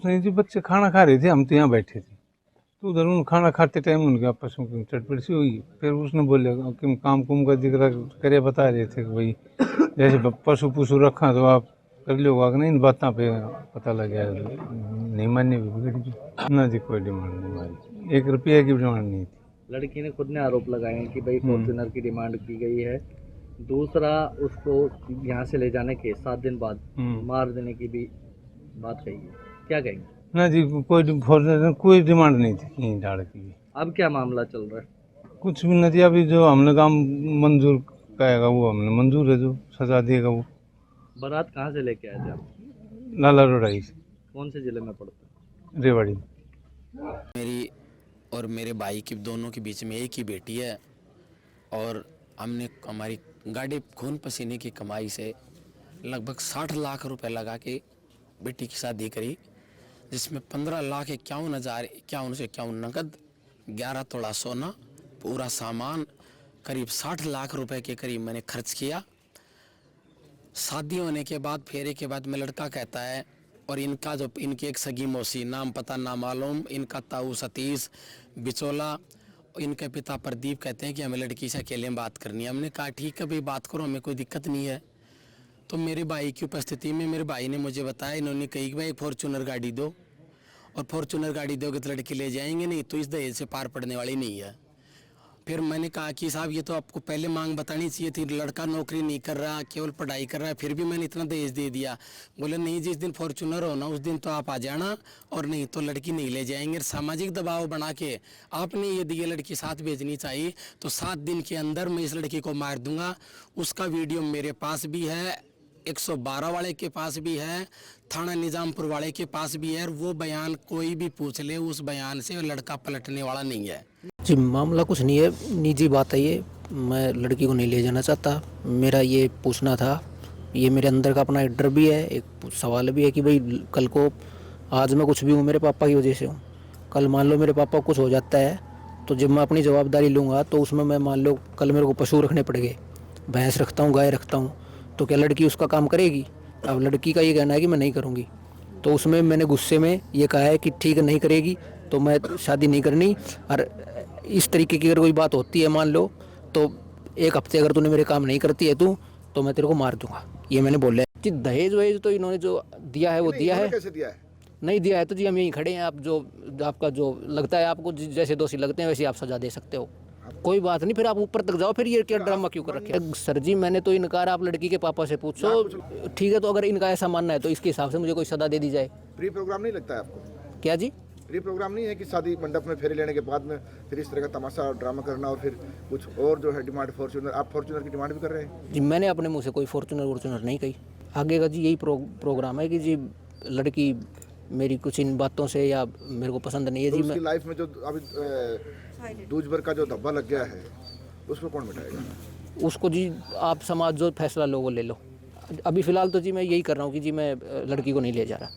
कुछ नहीं जी, बच्चे खाना खा रहे थे, हम तो यहाँ बैठे थे, तो उधर उन खाना खाते टाइम उनके आपस में चटपट सी हुई। फिर उसने बोले कि काम कुम का जिक्र करे, बता रहे थे कि भाई जैसे पशु पशु रखा तो आप कर लो, कि नहीं इन बातों पे पता लग गया, नहीं मानने भी बिगड़ गई ना जी। कोई डिमांड नहीं हमारी, 1 रुपये की डिमांड नहीं थी। लड़की ने खुद ने आरोप लगाए हैं कि भाई फॉर्च्यूनर की डिमांड की गई है। दूसरा, उसको यहाँ से ले जाने के 7 दिन बाद मार देने की भी बात कही है, क्या कहेंगे? ना जी, कोई डिमांड नहीं थी कहीं झाड़ की। अब क्या मामला चल रहा है? कुछ भी नहीं, अभी जो हमने काम मंजूर करेगा वो हमने मंजूर है, जो सजा देगा वो। बारात कहाँ से लेके आए थे आप? लाला रोडाई से। कौन से जिले में पड़ता है? रेवाड़ी। मेरी और मेरे भाई की दोनों के बीच में एक ही बेटी है, और हमने हमारी गाड़ी खून पसीने की कमाई से लगभग 60 लाख रुपए लगा के बेटी की शादी करी, जिसमें 15,51,51 नकद, 11 तोला सोना, पूरा सामान, करीब 60 लाख रुपए के करीब मैंने खर्च किया। शादी होने के बाद, फेरे के बाद में लड़का कहता है, और इनका जो इनकी एक सगी मौसी, नाम पता ना मालूम, इनका ताऊ सतीश बिचौला, इनके पिता प्रदीप कहते हैं कि हमें लड़की से अकेले में बात करनी है। हमने कहा ठीक है भाई, बात करो, हमें कोई दिक्कत नहीं है। तो मेरे भाई की उपस्थिति में मेरे भाई ने मुझे बताया, इन्होंने कही कि भाई फॉर्च्यूनर गाड़ी दो, और फॉर्च्यूनर गाड़ी दोगे तो लड़की ले जाएंगे, नहीं तो इस दहेज से पार पड़ने वाली नहीं है। फिर मैंने कहा कि साहब ये तो आपको पहले मांग बतानी चाहिए थी, लड़का नौकरी नहीं कर रहा, केवल पढ़ाई कर रहा है, फिर भी मैंने इतना दहेज दे दिया। बोले नहीं, जिस दिन फॉर्च्यूनर हो ना उस दिन तो आप आ जाना, और नहीं तो लड़की नहीं ले जाएंगे। सामाजिक दबाव बना के आपने यदि ये लड़की साथ भेजनी चाहिए तो 7 दिन के अंदर मैं इस लड़की को मार दूंगा। उसका वीडियो मेरे पास भी है, 112 वाले के पास भी है, थाना निजामपुर वाले के पास भी है, और वो बयान कोई भी पूछ ले, उस बयान से लड़का पलटने वाला नहीं है। जी मामला कुछ नहीं है, निजी बात है ये। मैं लड़की को नहीं ले जाना चाहता, मेरा ये पूछना था। ये मेरे अंदर का अपना एक डर भी है, एक सवाल भी है कि भाई कल को, आज मैं कुछ भी हूँ मेरे पापा की वजह से हूँ, कल मान लो मेरे पापा को कुछ हो जाता है तो जब मैं अपनी जवाबदारी लूँगा तो उसमें मैं मान लो कल मेरे को पशु रखने पड़ेंगे, भैंस रखता हूँ, गाय रखता हूँ, तो क्या लड़की उसका काम करेगी? अब लड़की का ये कहना है कि मैं नहीं करूँगी, तो उसमें मैंने गुस्से में ये कहा है कि ठीक है नहीं करेगी तो मैं शादी नहीं करनी। और इस तरीके की अगर कोई बात होती है मान लो, तो 1 हफ्ते अगर तूने मेरे काम नहीं करती है तू, तो मैं तेरे को मार दूंगा, ये मैंने बोला है। जी दहेज वहेज तो इन्होंने जो दिया है वो दिया है। कैसे दिया है? नहीं दिया है तो जी हम यहीं खड़े हैं, आप जो आपका जो लगता है आपको जैसे दोषी लगते हैं वैसे आप सजा दे सकते हो, कोई बात नहीं, फिर आप ऊपर तक जाओ, फिर ये क्या ड्रामा क्यों कर रखे? सर जी मैंने तो इनकार, आप लड़की के पापा से पूछो। ठीक है, तो अगर इनका ऐसा मानना है तो इसके हिसाब से मुझे कोई सजा दे दी जाए। प्री प्रोग्राम नहीं लगता है आपको? क्या जी? प्री प्रोग्राम नहीं है कि शादी मंडप में फेरे लेने के बाद में फिर इस तरह का तमाशा और ड्रामा करना, और फिर कुछ और जो है डिमांड फॉर्च्यूनर, आप फॉर्च्यूनर की डिमांड भी कर रहे हैं? जी मैंने अपने मुँह से कोई फॉर्च्यूनर वॉर्च्यूनर नहीं कही। आगे का जी यही प्रोग्राम है कि जी लड़की मेरी कुछ इन बातों से या मेरे को पसंद नहीं है तो जी। उसकी मैं लाइफ में जो अभी दूज भर का जो धब्बा लग गया है उसको कौन मिटाएगा? उसको जी आप समाज जो फैसला लो वो ले लो। अभी फ़िलहाल तो जी मैं यही कर रहा हूँ कि जी मैं लड़की को नहीं ले जा रहा।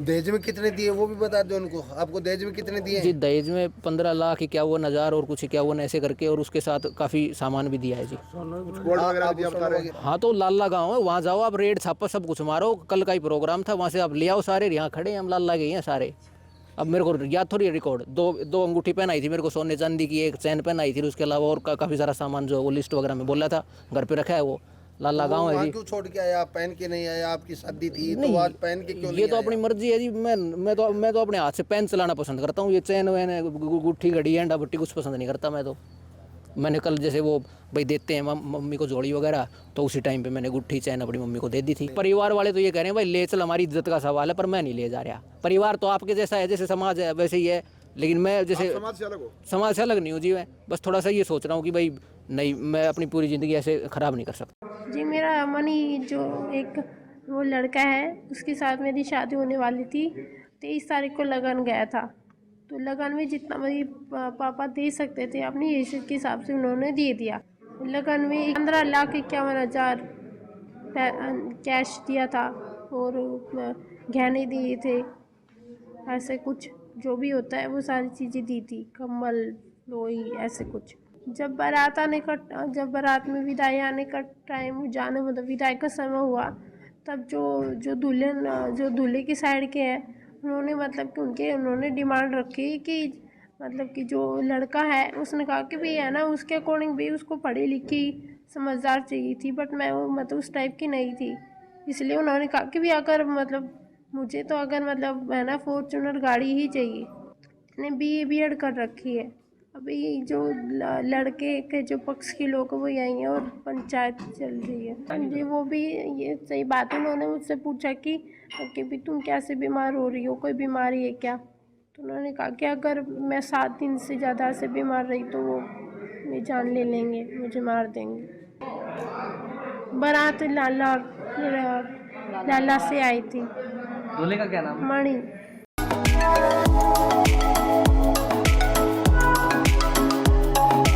दहेज में कितने दिए वो भी बता दो उनको, आपको दहेज में कितने दिए? जी दहेज में 15,51,000 और कुछ 51 ऐसे करके, और उसके साथ काफ़ी सामान भी दिया है जी। गोल्ड वगैरह भी दिया बता रहे हैं? हाँ तो लाला गाँव है, वहाँ जाओ आप, रेड छापा सब कुछ मारो, कल का ही प्रोग्राम था, वहाँ से आप ले आओ सारे, यहाँ खड़े हैं हम, लाला गए हैं सारे। अब मेरे को याद थोड़ी रिकॉर्ड, दो अंगूठी पहनाई थी मेरे को सोने चांदी की, एक चैन पहनाई थी, उसके अलावा और काफ़ी सारा सामान जो वो लिस्ट वगैरह में बोला था घर पे रखा है, वो लाला गाँव है जी। क्यों छोड़ के आया? आप पहन के नहीं आया? आपकी शादी थी तो आज पहन के क्यों नहीं? ये तो अपनी मर्जी है जी। मैं तो अपने हाथ से पेन चलाना पसंद करता हूँ, ये चैन वैन गुट्ठी घड़ी अंडा भट्टी कुछ पसंद नहीं करता मैं तो। मैंने कल जैसे वो भाई देते हैं मम्मी को जोड़ी वगैरह, तो उसी टाइम पे मैंने गुट्ठी चैन अपनी मम्मी को दे दी थी। परिवार वाले तो ये कह रहे हैं भाई ले चल, हमारी इज्जत का सवाल है, पर मैं नहीं ले जा रहा। परिवार तो आपके जैसा है, जैसे समाज है वैसे ही है, लेकिन मैं जैसे समाज से अलग हो? समाज से अलग नहीं हूँ जी। मैं बस थोड़ा सा ये सोच रहा हूँ कि भाई नहीं, मैं अपनी पूरी ज़िंदगी ऐसे ख़राब नहीं कर सकता जी। मेरा मनी जो एक वो लड़का है उसके साथ मेरी शादी होने वाली थी, 23 तारीख को लगन गया था, तो लगन में जितना मेरी पापा दे सकते थे अपनी हैसियत के हिसाब से उन्होंने दे दिया। लगन में 15,51,000 कैश दिया था, और गहने दिए थे, ऐसे कुछ जो भी होता है वो सारी चीज़ें दी थी, कम्बल लोई ऐसे कुछ। जब बारात में विदाई आने का टाइम, जाने मतलब विदाई का समय हुआ, तब जो दुल्हन जो दूल्हे की साइड के हैं उन्होंने मतलब कि उन्होंने डिमांड रखी कि मतलब कि जो लड़का है उसने कहा कि भी है ना उसके अकॉर्डिंग भी उसको पढ़ी लिखी समझदार चाहिए थी, बट मैं वो मतलब उस टाइप की नहीं थी। इसलिए उन्होंने कहा कि भी अगर मतलब मुझे तो अगर मतलब है ना फॉर्च्यूनर गाड़ी ही चाहिए। मैंने BA BEd कर रखी है। अभी जो लड़के के जो पक्ष के लोग हैं वो यही हैं और पंचायत चल रही है। हाँ जी, वो भी ये सही बात है। उन्होंने मुझसे पूछा कि भी तुम कैसे बीमार हो रही हो, कोई बीमारी है क्या? तो उन्होंने कहा कि अगर मैं 7 दिन से ज़्यादा से बीमार रही तो वो मेरी जान ले लेंगे, मुझे मार देंगे। बारात लाला से आई थी। दूल्हे का क्या नाम है? मणि।